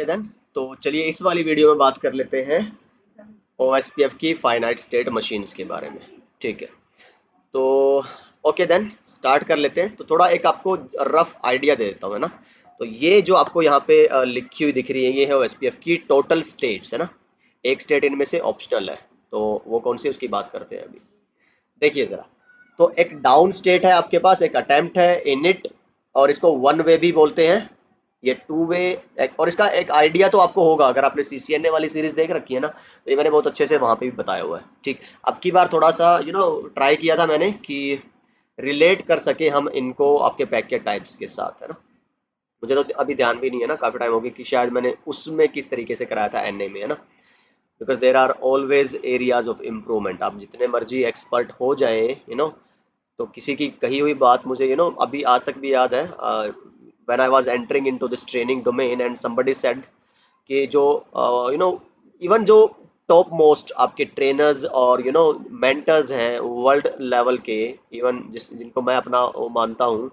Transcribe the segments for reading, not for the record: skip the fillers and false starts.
Okay then, तो चलिए इस वाली वीडियो में बात कर लेते हैं OSPF की फाइनाइट स्टेट मशीन्स के बारे में। ठीक है, तो ओके देन स्टार्ट कर लेते हैं। तो थोड़ा एक आपको रफ आइडिया दे देता हूँ, है ना। तो ये जो आपको यहाँ पे लिखी हुई दिख रही है, ये है OSPF की टोटल स्टेट्स, है ना। एक स्टेट इनमें से ऑप्शनल है, तो वो कौन सी उसकी बात करते हैं अभी। देखिए ज़रा, तो एक डाउन स्टेट है आपके पास, एक अटेम्प्ट है इनिट, और इसको वन वे भी बोलते हैं, ये टू वे। और इसका एक आइडिया तो आपको होगा, अगर आपने CCNA वाली सीरीज देख रखी है ना, तो ये मैंने बहुत अच्छे से वहाँ पे भी बताया हुआ है। ठीक, अब की बार थोड़ा सा ट्राई किया था मैंने कि रिलेट कर सके हम इनको आपके पैकेट टाइप्स के साथ, है ना। मुझे तो अभी ध्यान भी नहीं है ना, काफ़ी टाइम हो गया कि शायद मैंने उसमें किस तरीके से कराया था NA में, है ना। Because there are always areas of improvement. आप जितने मर्जी एक्सपर्ट हो जाए, तो किसी की कही हुई बात मुझे अभी आज तक भी याद है, when I was entering into this training domain and somebody said कि जो इवन जो टॉप मोस्ट आपके ट्रेनर्स और मेंटर्स हैं वर्ल्ड लेवल के, इवन जिनको मैं अपना वो मानता हूँ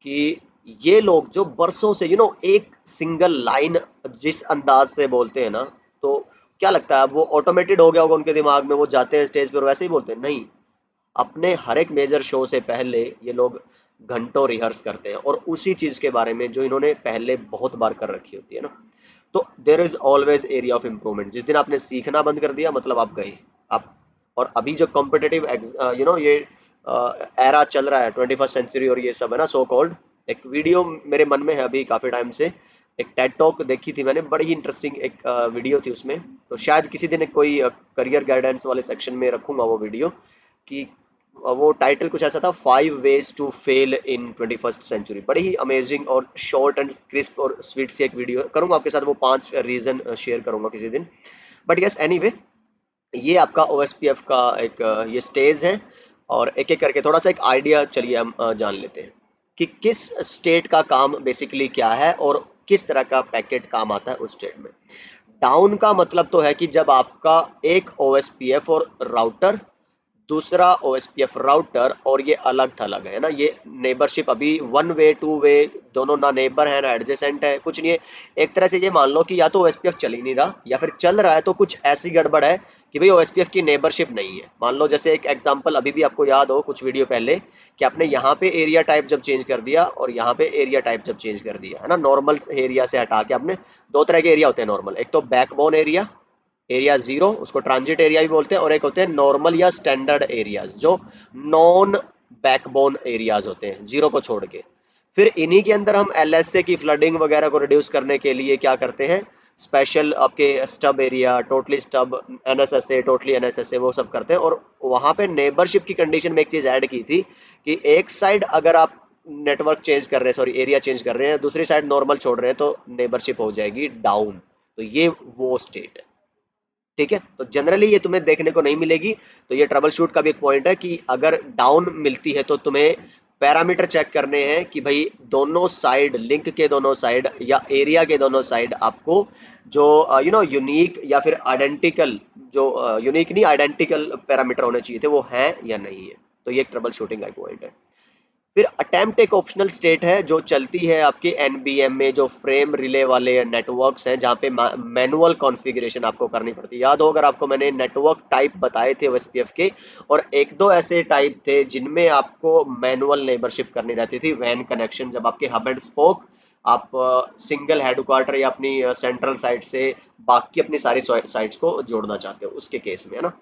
कि ये लोग जो बरसों से एक सिंगल लाइन जिस अंदाज से बोलते हैं ना, तो क्या लगता है अब वो ऑटोमेटेड हो गया होगा उनके दिमाग में, वो जाते हैं स्टेज पर वैसे ही बोलते हैं? नहीं, अपने हर एक मेजर शो से पहले ये लोग घंटों रिहर्स करते हैं और उसी चीज के बारे में जो इन्होंने पहले बहुत बार कर रखी होती है ना। तो there is always area of improvement. जिस दिन आपने सीखना बंद कर दिया, मतलब आप गए आप। और अभी जो कॉम्पिटेटिव ये एरा चल रहा है 21st सेंचुरी और ये सब, है ना, सो कॉल्ड। एक वीडियो मेरे मन में है अभी काफी टाइम से, एक टेड टॉक देखी थी मैंने, बड़ी ही इंटरेस्टिंग एक वीडियो थी उसमें। तो शायद किसी दिन एक कोई करियर गाइडेंस वाले सेक्शन में रखूंगा वो वीडियो, कि वो टाइटल कुछ ऐसा था, 5 ways to fail in 21st century. बड़ी ही अमेजिंग और शॉर्ट एंड क्रिस्प और स्वीट सी एक वीडियो करूंगा आपके साथ, वो 5 रीजन शेयर करूंगा किसी दिन। बट यस, एनीवे, ये आपका OSPF का एक ये स्टेज है। और एक एक करके थोड़ा सा एक आइडिया चलिए हम जान लेते हैं कि किस स्टेट का काम बेसिकली क्या है और किस तरह का पैकेट काम आता है उस स्टेट में। डाउन का मतलब तो है कि जब आपका एक OSPF और राउटर, दूसरा OSPF राउटर, और ये अलग थलग है ना, ये नेबरशिप अभी वन वे टू वे दोनों, ना नेबर है ना एडजेसेंट है, कुछ नहीं है। एक तरह से ये मान लो कि या तो OSPF चल ही नहीं रहा, या फिर चल रहा है तो कुछ ऐसी गड़बड़ है कि भाई OSPF की नेबरशिप नहीं है। मान लो जैसे एक एग्जांपल अभी भी आपको याद हो कुछ वीडियो पहले, कि आपने यहाँ पे एरिया टाइप जब चेंज कर दिया और यहाँ पे एरिया टाइप जब चेंज कर दिया, है ना, नॉर्मल एरिया से हटा के आपने, दो तरह के एरिया होते हैं नॉर्मल, एक तो बैकबोन एरिया, एरिया जीरो, उसको ट्रांजिट एरिया भी बोलते हैं, और एक होते हैं नॉर्मल या स्टैंडर्ड एरियाज, जो नॉन बैकबोन एरियाज होते हैं जीरो को छोड़ के। फिर इन्हीं के अंदर हम LSA की फ्लडिंग वगैरह को रिड्यूस करने के लिए क्या करते हैं, स्पेशल आपके stub area, totally stub, NSSA, totally NSSA, वो सब करते हैं। और वहां पे नेबरशिप की कंडीशन में एक चीज ऐड की थी कि एक साइड अगर आप नेटवर्क चेंज कर रहे हैं, सॉरी एरिया चेंज कर रहे हैं, दूसरी साइड नॉर्मल छोड़ रहे हैं, तो नेबरशिप हो जाएगी डाउन। तो ये वो स्टेट है। ठीक है, तो जनरली ये तुम्हें देखने को नहीं मिलेगी। तो ये ट्रबल शूट का भी एक पॉइंट है कि अगर डाउन मिलती है तो तुम्हें पैरामीटर चेक करने हैं कि भाई दोनों साइड, लिंक के दोनों साइड या एरिया के दोनों साइड आपको जो यूनिक या फिर आइडेंटिकल, जो यूनिक नहीं आइडेंटिकल पैरामीटर होने चाहिए थे, वो है या नहीं है। तो ये एक ट्रबल शूटिंग का पॉइंट है। फिर अटेम्प्ट एक ऑप्शनल स्टेट है जो चलती है आपके NBM में, जो फ्रेम रिले वाले नेटवर्क्स हैं, जहाँ पे मैनुअल कॉन्फ़िगरेशन आपको करनी पड़ती है। याद हो अगर आपको, मैंने नेटवर्क टाइप बताए थे OSPF के, और एक दो ऐसे टाइप थे जिनमें आपको मैनुअल नेबरशिप करनी रहती थी। वैन कनेक्शन, जब आपके हब एंड स्पोक, आप सिंगल हेडक्वार्टर या अपनी सेंट्रल साइट से बाकी अपनी सारी साइट्स को जोड़ना चाहते हो, उसके केस में, है ना।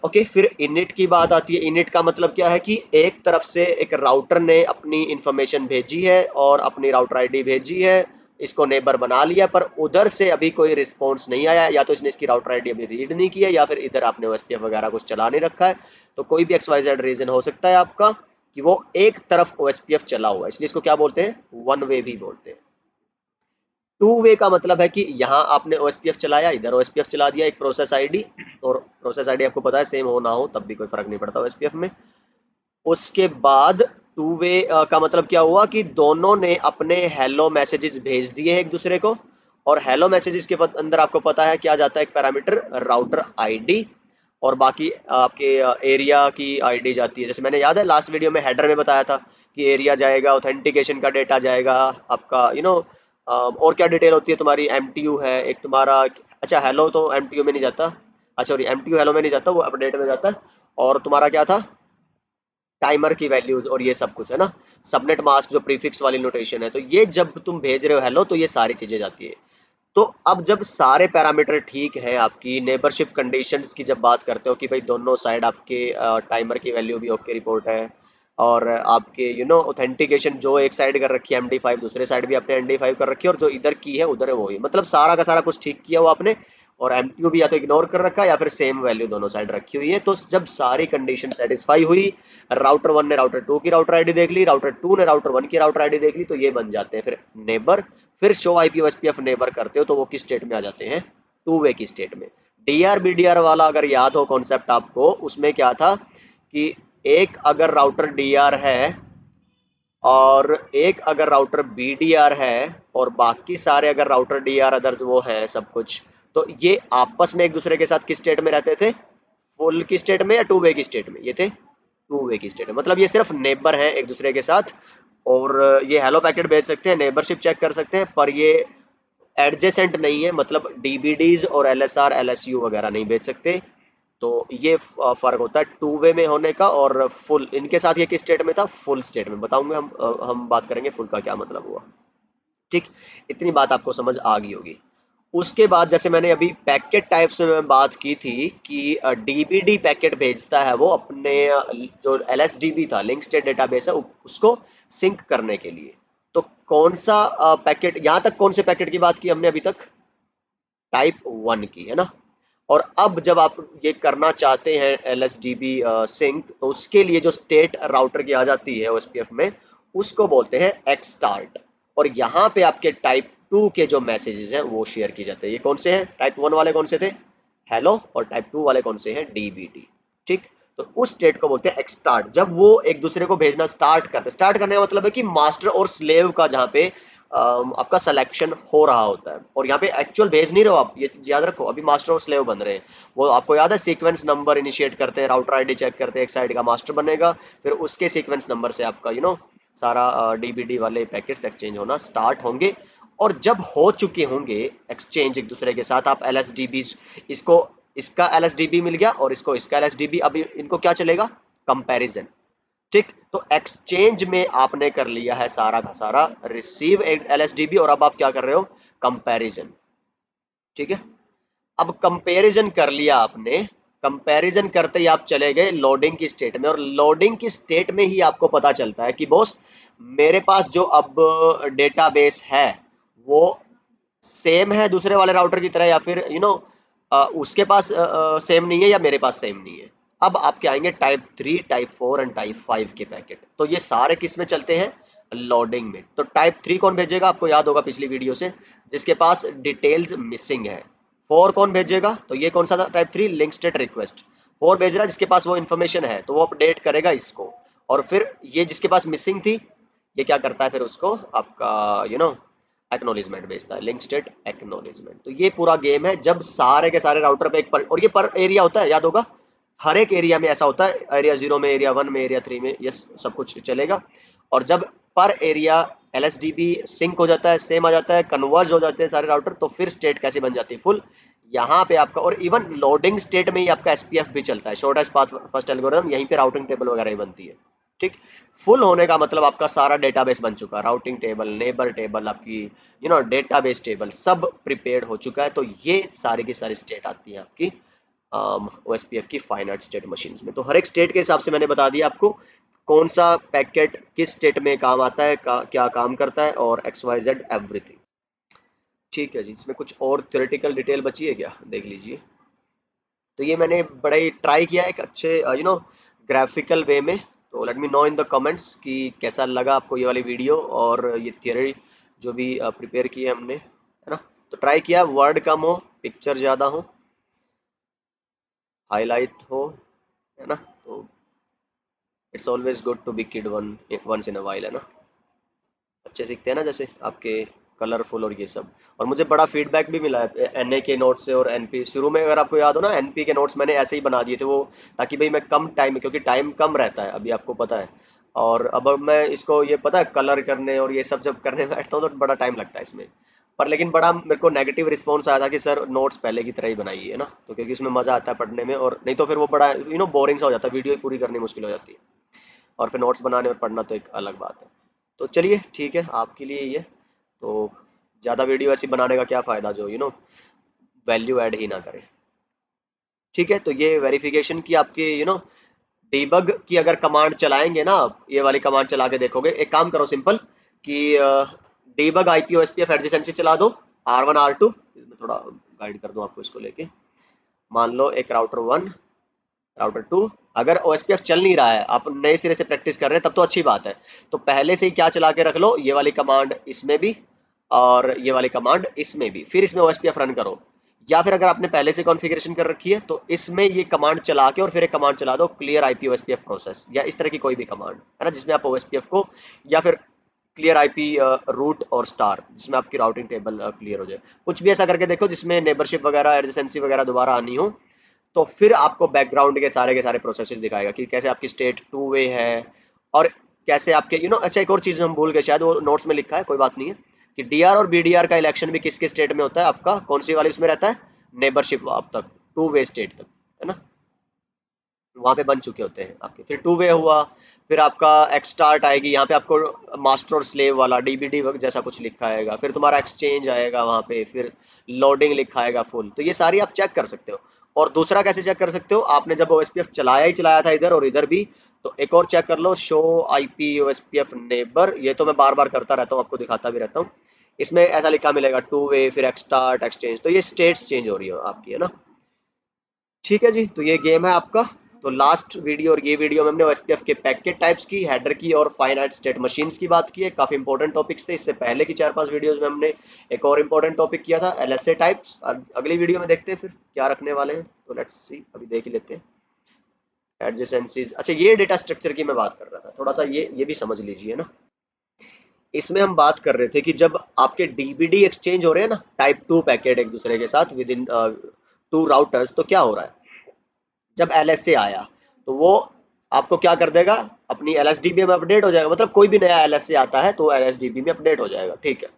ओके, फिर इनिट की बात आती है। इनिट का मतलब क्या है कि एक तरफ से एक राउटर ने अपनी इंफॉर्मेशन भेजी है और अपनी राउटर आईडी भेजी है, इसको नेबर बना लिया, पर उधर से अभी कोई रिस्पॉन्स नहीं आया, या तो इसने इसकी राउटर आईडी अभी रीड नहीं किया, या फिर इधर आपने OSPF वगैरह कुछ चला नहीं रखा है। तो कोई भी XYZ रीजन हो सकता है आपका कि वो एक तरफ OSPF चला हुआ है, इसलिए इसको क्या बोलते हैं, वन वे भी बोलते हैं। टू वे का मतलब है कि यहाँ आपने OSPF चलाया, इधर OSPF चला दिया, एक प्रोसेस आईडी, और प्रोसेस आईडी आपको पता है सेम हो ना हो तब भी कोई फर्क नहीं पड़ता OSPF में। उसके बाद टू वे का मतलब क्या हुआ कि दोनों ने अपने हेलो मैसेजेस भेज दिए एक दूसरे को, और हेलो मैसेजेस के अंदर आपको पता है क्या जाता है, एक पैरामीटर राउटर आईडी, और बाकी आपके एरिया की आईडी जाती है। जैसे मैंने, याद है लास्ट वीडियो में हेडर में बताया था कि एरिया जाएगा, ऑथेंटिकेशन का डेटा जाएगा, आपका और क्या डिटेल होती है तुम्हारी, एमटीयू है एक तुम्हारा, अच्छा हेलो तो एमटीयू में नहीं जाता, अच्छा सॉरी एमटीयू हेलो में नहीं जाता, वो अपडेट में जाता है। और तुम्हारा क्या था, टाइमर की वैल्यूज और ये सब कुछ है ना। सबनेट मास्क जो प्रीफिक्स वाली नोटेशन है, तो ये जब तुम भेज रहे हो हेलो तो ये सारी चीजें जाती है। तो अब जब सारे पैरामीटर ठीक है, आपकी नेबरशिप कंडीशंस की जब बात करते हो कि भाई दोनों साइड आपके टाइमर की वैल्यू भी ओके रिपोर्ट है, और आपके ऑथेंटिकेशन जो एक साइड कर रखी है MD5, दूसरे साइड भी आपने MD5 कर रखी है, और जो इधर की है उधर है वही, मतलब सारा का सारा कुछ ठीक किया हुआ आपने, और MTU भी या तो इग्नोर कर रखा है या फिर सेम वैल्यू दोनों साइड रखी हुई है। तो जब सारी कंडीशन सेटिस्फाई हुई, राउटर 1 ने राउटर 2 की राउटर आईडी देख ली, राउटर 2 ने राउटर 1 की राउटर आईडी देख ली, तो ये बन जाते हैं फिर नेबर। फिर शो आईपी ओएसपीएफ नेबर करते हो तो वो किस स्टेट में आ जाते हैं, टू वे की स्टेट में। डीआर बीडीआर वाला अगर याद हो कॉन्सेप्ट आपको, उसमें क्या था कि एक अगर राउटर डीआर है और एक अगर राउटर बीडीआर है, और बाकी सारे अगर राउटर डीआर अदर्स वो है सब कुछ, तो ये आपस में एक दूसरे के साथ किस स्टेट में रहते थे, फुल की स्टेट में या टू वे की स्टेट में, ये थे टू वे की स्टेट में। मतलब ये सिर्फ नेबर हैं एक दूसरे के साथ, और ये हेलो पैकेट भेज सकते हैं, नेबरशिप चेक कर सकते हैं, पर ये एडजेसेंट नहीं है, मतलब डीबीडीज और एलएसआर एलएसयू वगैरह नहीं भेज सकते। तो ये फर्क होता है टू वे में होने का और फुल। इनके साथ ये किस स्टेट में था, फुल स्टेट में। बताऊंगे हम बात करेंगे फुल का क्या मतलब हुआ। ठीक, इतनी बात आपको समझ आ गई होगी। उसके बाद जैसे मैंने अभी पैकेट टाइप्स में बात की थी कि डीबीडी पैकेट भेजता है वो अपने जो एलएसडीबी था, लिंक स्टेट डेटाबेस है, उसको सिंक करने के लिए। तो कौन सा पैकेट, यहाँ तक कौन से पैकेट की बात की हमने अभी तक, टाइप 1 की है ना। और अब जब आप ये करना चाहते हैं LSDB सिंक, तो उसके लिए जो स्टेट राउटर की आ जाती है OSPF में, उसको बोलते हैं एक्सटार्ट। और यहाँ पे आपके टाइप 2 के जो मैसेजेस हैं वो शेयर किए जाते हैं। ये कौन से हैं, टाइप 1 वाले कौन से थे, हेलो, और टाइप 2 वाले कौन से हैं, DBD। ठीक, तो उस स्टेट को बोलते हैं एक्सटार्ट। जब वो एक दूसरे को भेजना स्टार्ट करते, स्टार्ट करने का मतलब है कि मास्टर और स्लेव का जहाँ पे आपका सिलेक्शन हो रहा होता है, और यहाँ पे एक्चुअल भेज नहीं रहे हो आप, ये याद रखो, अभी मास्टर और स्लेव बन रहे हैं। वो आपको याद है, सीक्वेंस नंबर इनिशिएट करते हैं, राउटर आईडी चेक करते हैं, एक साइड का मास्टर बनेगा, फिर उसके सीक्वेंस नंबर से आपका सारा डीबीडी वाले पैकेट्स एक्सचेंज होना स्टार्ट होंगे। और जब हो चुके होंगे एक्सचेंज एक दूसरे के साथ, आप LSDB, इसको इसका LSDB मिल गया और इसको इसका LSDB, अभी इनको क्या चलेगा, कंपैरिजन। ठीक, तो एक्सचेंज में आपने कर लिया है सारा का सारा रिसीव LSDB, और अब आप क्या कर रहे हो, कंपैरिजन। ठीक है, अब कंपैरिजन कर लिया आपने, कंपैरिजन करते ही आप चले गए लोडिंग की स्टेट में, और लोडिंग की स्टेट में ही आपको पता चलता है कि बॉस मेरे पास जो अब डेटाबेस है वो सेम है दूसरे वाले राउटर की तरह, या फिर उसके पास सेम नहीं है, या मेरे पास सेम नहीं है। अब आपके आएंगे टाइप 3, टाइप 4 एंड टाइप 5 के पैकेट। तो ये सारे किस में चलते हैं, लोडिंग में। तो टाइप 3 कौन भेजेगा, आपको याद होगा पिछली वीडियो से, जिसके पास डिटेल्स मिसिंग है। 4 कौन भेजेगा, तो ये कौन सा था टाइप 3, लिंक स्टेट रिक्वेस्ट। 4 भेज रहा है जिसके पास वो इन्फॉर्मेशन है, तो वो अपडेट करेगा इसको। और फिर ये जिसके पास मिसिंग थी, ये क्या करता है, फिर उसको आपका एक्नोलेजमेंट भेजता है, लिंक स्टेट एक्नोलेजमेंट। तो ये पूरा गेम है, जब सारे के सारे राउटर पे और ये पर एरिया होता है, याद होगा, हर एक एरिया में ऐसा होता है, एरिया 0 में, एरिया 1 में, एरिया 3 में, ये सब कुछ चलेगा। और जब पर एरिया LSDB सिंक हो जाता है, सेम आ जाता है, कन्वर्ज हो जाते हैं सारे राउटर, तो फिर स्टेट कैसे बन जाती है, फुल। यहाँ पे आपका, और इवन लोडिंग स्टेट में ही आपका SPF भी चलता है, शॉर्टेस्ट पाथ फर्स्ट एल्गोरिथम, यहीं पे राउटिंग टेबल वगैरह ही बनती है। ठीक, फुल होने का मतलब आपका सारा डेटाबेस बन चुका है, राउटिंग टेबल, नेबर टेबल, आपकी डेटाबेस टेबल सब प्रिपेयर्ड हो चुका है। तो ये सारी की सारी स्टेट आती है आपकी OSPF की फाइनाइट स्टेट मशीन्स में। तो हर एक स्टेट के हिसाब से मैंने बता दिया आपको कौन सा पैकेट किस स्टेट में काम आता है, क्या काम करता है, और XYZ एवरीथिंग। ठीक है जी, इसमें कुछ और थ्योरेटिकल डिटेल बची है क्या, देख लीजिए। तो ये मैंने बड़ा ही ट्राई किया एक अच्छे ग्राफिकल वे में। तो let me know in the comments कि कैसा लगा आपको ये वाली वीडियो, और ये थियरी जो भी प्रिपेयर की है हमने, है ना। तो ट्राई किया वर्ड कम हो, पिक्चर ज़्यादा हो, हाईलाइट हो, है ना। तो it's always good to be kid once in a while, है ना। अच्छे सीखते हैं ना, जैसे आपके कलरफुल और ये सब। और मुझे बड़ा फीडबैक भी मिला है NA के नोट्स से और NP। शुरू में अगर आपको याद हो ना, NP के नोट्स मैंने ऐसे ही बना दिए थे वो, ताकि भाई मैं कम टाइम में, क्योंकि टाइम कम रहता है अभी आपको पता है, और अब मैं इसको ये पता है कलर करने और ये सब जब करने बैठता हूँ तो बड़ा टाइम लगता है इसमें। पर लेकिन बड़ा मेरे को नेगेटिव रिस्पॉन्स आया था कि सर नोट्स पहले की तरह ही बनाइए, है ना, तो क्योंकि उसमें मज़ा आता है पढ़ने में, और नहीं तो फिर वो बड़ा बोरिंग सा हो जाता है, वीडियो पूरी करनी मुश्किल हो जाती है, और फिर नोट्स बनाने और पढ़ना तो एक अलग बात है। तो चलिए ठीक है, आपके लिए ये तो ज़्यादा वीडियो ऐसी बनाने का क्या फ़ायदा जो वैल्यू ऐड ही ना करे। ठीक है, तो ये वेरिफिकेशन की आपकी डीबग की अगर कमांड चलाएंगे ना आप, ये वाली कमांड चला के देखोगे, एक काम करो सिंपल कि डीबग आईपी ओएसपीएफ एडजेसेंसी चला दो, R1 R2, मैं थोड़ा गाइड कर दूं आपको इसको लेके। मान लो एक राउटर 1 राउटर 2, अगर ओएसपीएफ चल नहीं रहा है, आप नए सिरे से प्रैक्टिस कर रहे हैं, तब तो अच्छी बात है। तो पहले से ही क्या चला के रख लो, ये वाली कमांड इसमें भी और ये वाली कमांड इसमें भी, फिर इसमें ओएसपीएफ रन करो। या फिर अगर आपने पहले से कॉन्फ़िगरेशन कर रखी है तो इसमें ये कमांड चला के और फिर एक कमांड चला दो क्लियर आईपी ओएसपीएफ प्रोसेस, या इस तरह की कोई भी कमांड है ना, जिसमें आप ओएसपीएफ को, या फिर क्लियर आईपी रूट और स्टार, जिसमें आपकी राउटिंग टेबल क्लियर हो जाए। कुछ भी ऐसा करके देखो जिसमें नेबरशिप वगैरह एडजेसेंसी वगैरह दोबारा आनी हो, तो फिर आपको बैकग्राउंड के सारे प्रोसेसेस दिखाएगा कि कैसे आपकी स्टेट टू वे है, और कैसे आपके अच्छा एक और चीज़ हम भूल गए, शायद वो नोट्स में लिखा है, कोई बात नहीं है, कि डीआर और बीडीआर का इलेक्शन भी किसके स्टेट में होता है, आपका कौन सी वाली उसमें रहता है, नेबरशिप आप तक, टू वे स्टेट तक, है ना, वहां पे बन चुके होते हैं आपके। फिर टू वे हुआ, फिर आपका एक्सटार्ट आएगी, यहाँ पे आपको मास्टर और स्लेव वाला डीबीडी जैसा कुछ लिखा आएगा, फिर तुम्हारा एक्सचेंज आएगा वहाँ पे, फिर लोडिंग लिखा आएगा फुल। तो ये सारी आप चेक कर सकते हो। और दूसरा कैसे चेक कर सकते हो, आपने जब ओएसपीएफ चलाया ही चलाया था इधर और इधर भी, तो एक और चेक कर लो, शो आईपी ओएसपीएफ नेबर, ये तो मैं बार बार करता रहता हूँ, आपको दिखाता भी रहता हूँ। इसमें ऐसा लिखा मिलेगा टू वे, फिर एक्सटार्ट एक्सचेंज, तो ये स्टेट्स चेंज हो रही है आपकी, है ना। ठीक है जी, तो ये गेम है आपका। तो लास्ट वीडियो और ये वीडियो में हमने ओएसपीएफ के पैकेट टाइप्स की, हेडर की और फाइनाइट स्टेट मशीन्स की बात की है। काफी इंपॉर्टेंट टॉपिक्स थे। इससे पहले की 4-5 वीडियोस में हमने एक और इंपॉर्टेंट टॉपिक किया था, एलएसए टाइप्स। अगली वीडियो में देखते हैं फिर क्या रखने वाले हैं, तो लेट्स सी, अभी देख ही लेते हैं। एडजेसेंसीज, अच्छा ये डेटा स्ट्रक्चर की मैं बात कर रहा था, थोड़ा सा ये भी समझ लीजिए ना। इसमें हम बात कर रहे थे कि जब आपके डीबीडी एक्सचेंज हो रहे हैं ना, टाइप 2 पैकेट एक दूसरे के साथ विद इन 2 राउटर्स, तो क्या हो रहा है, जब एलएसए आया तो वो आपको क्या कर देगा, अपनी एलएसडीबी में अपडेट हो जाएगा। मतलब कोई भी नया एलएसए आता है तो एलएसडीबी में अपडेट हो जाएगा, ठीक है।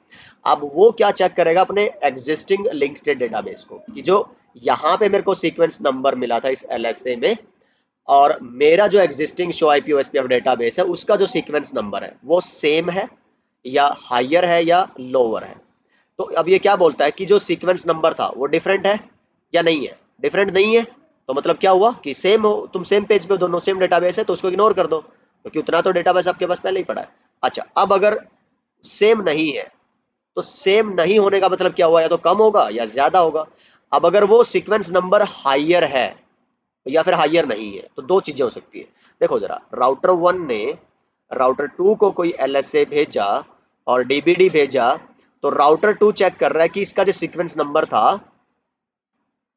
अब वो क्या चेक करेगा, अपने एग्जिस्टिंग लिंक स्टेट डेटाबेस को, कि जो यहाँ पे मेरे को सीक्वेंस नंबर मिला था इस एलएसए में, और मेरा जो existing show IP OSPF database है उसका जो सीक्वेंस नंबर है वो सेम है या हायर है या लोअर है। तो अब ये क्या बोलता है कि जो सीक्वेंस नंबर था वो डिफरेंट है या नहीं है। डिफरेंट नहीं है तो मतलब क्या हुआ कि सेम हो, तुम सेम पेज पे, दोनों सेम डेटाबेस है, तो उसको इग्नोर कर दो, क्योंकि उतना तो डेटाबेस आपके पास पहले ही पड़ा है। अच्छा, अब अगर सेम नहीं है, तो सेम नहीं होने का मतलब क्या हुआ, या तो कम होगा या ज्यादा होगा। अब अगर वो सीक्वेंस नंबर हायर है या फिर हायर नहीं है, तो दो चीजें हो सकती है। देखो जरा, राउटर 1 ने राउटर 2 को कोई एलएसए भेजा और डीबीडी भेजा, तो राउटर 2 चेक कर रहा है कि इसका जो सीक्वेंस नंबर था,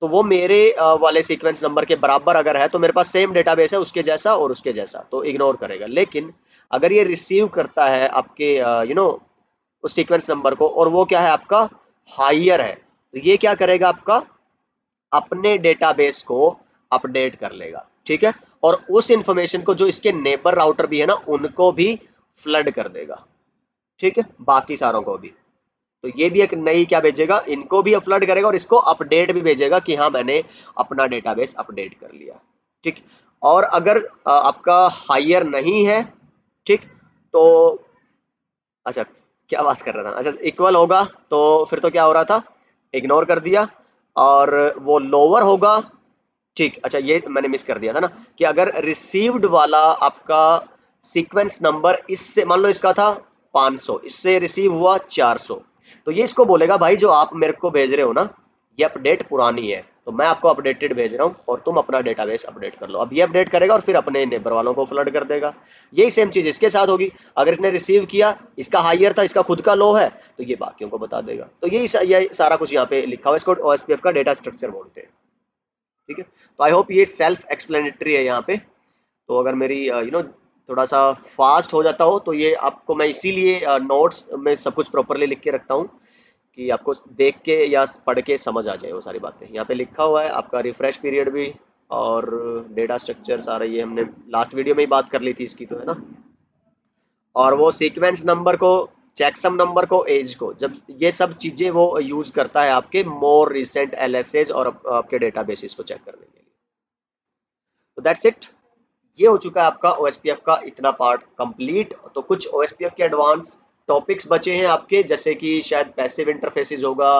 तो वो मेरे वाले सीक्वेंस नंबर के बराबर अगर है, तो मेरे पास सेम डेटाबेस है उसके जैसा और उसके जैसा, तो इग्नोर करेगा। लेकिन अगर ये रिसीव करता है आपके उस सीक्वेंस नंबर को, और वो क्या है आपका हायर है, तो ये क्या करेगा, आपका अपने डेटाबेस को अपडेट कर लेगा, ठीक है। और उस इंफॉर्मेशन को जो इसके नेबर राउटर भी है ना, उनको भी फ्लड कर देगा, ठीक है, बाकी सारों को भी। तो ये भी एक नई क्या भेजेगा, इनको भी फ्लड करेगा और इसको अपडेट भी भेजेगा कि हाँ मैंने अपना डेटाबेस अपडेट कर लिया, ठीक। और अगर आपका हायर नहीं है, ठीक, तो अच्छा क्या बात कर रहा था, अच्छा इक्वल होगा तो फिर तो क्या हो रहा था, इग्नोर कर दिया। और वो लोअर होगा, ठीक, अच्छा ये मैंने मिस कर दिया था ना, कि अगर रिसीव्ड वाला आपका सीक्वेंस नंबर इससे, मान लो इसका था 500, इससे रिसीव हुआ 400, तो ये इसको बोलेगा भाई जो आप मेरे को भेज रहे हो ना, ये अपडेट पुरानी है, तो मैं आपको अपडेटेड भेज रहा हूँ और तुम अपना डेटाबेस अपडेट कर लो। अब ये अपडेट करेगा और फिर अपने नेबर वालों को फ्लड कर देगा। यही सेम चीज इसके साथ होगी, अगर इसने रिसीव किया, इसका हायर था, इसका खुद का लो है, तो ये बाकियों को बता देगा। तो यही सारा कुछ यहाँ पे लिखा हुआ है, इसको ओएसपीएफ का डेटा स्ट्रक्चर बोलते हैं, ठीक है। तो आई होप ये सेल्फ एक्सप्लेनेटरी है यहाँ पे। तो अगर मेरी थोड़ा सा फास्ट हो जाता हो तो ये आपको मैं इसीलिए नोट्स में सब कुछ प्रॉपरली लिख के रखता हूँ, कि आपको देख के या पढ़ के समझ आ जाए वो सारी बातें। यहाँ पे लिखा हुआ है आपका रिफ्रेश पीरियड भी, और डेटा स्ट्रक्चर सारा ये हमने लास्ट वीडियो में ही बात कर ली थी इसकी, तो है ना। और वो सीक्वेंस नंबर को, चेकसम नंबर को, एज को, जब ये सब चीजें वो यूज करता है आपके मोर रिसेंट एलएसएज और आपके डेटाबेसेस को चेक करने के लिए। तो दैट्स इट, ये हो चुका है आपका ओएसपीएफ का इतना पार्ट कंप्लीट। तो कुछ ओएसपीएफ के एडवांस टॉपिक्स बचे हैं आपके, जैसे कि शायद पैसिव इंटरफेसेस होगा,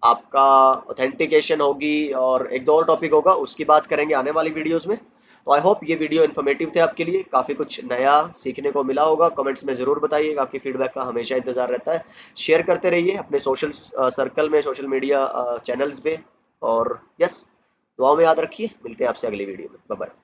आपका ऑथेंटिकेशन होगी, और एक दो और टॉपिक होगा, उसकी बात करेंगे आने वाली वीडियोस में। तो आई होप ये वीडियो इन्फॉर्मेटिव थे आपके लिए, काफ़ी कुछ नया सीखने को मिला होगा। कमेंट्स में ज़रूर बताइएगा, आपकी फीडबैक का हमेशा इंतज़ार रहता है। शेयर करते रहिए अपने सोशल सर्कल में, सोशल मीडिया चैनल्स पे। और यस, दुआओं में याद रखिए, मिलते हैं आपसे अगली वीडियो में। Bye bye.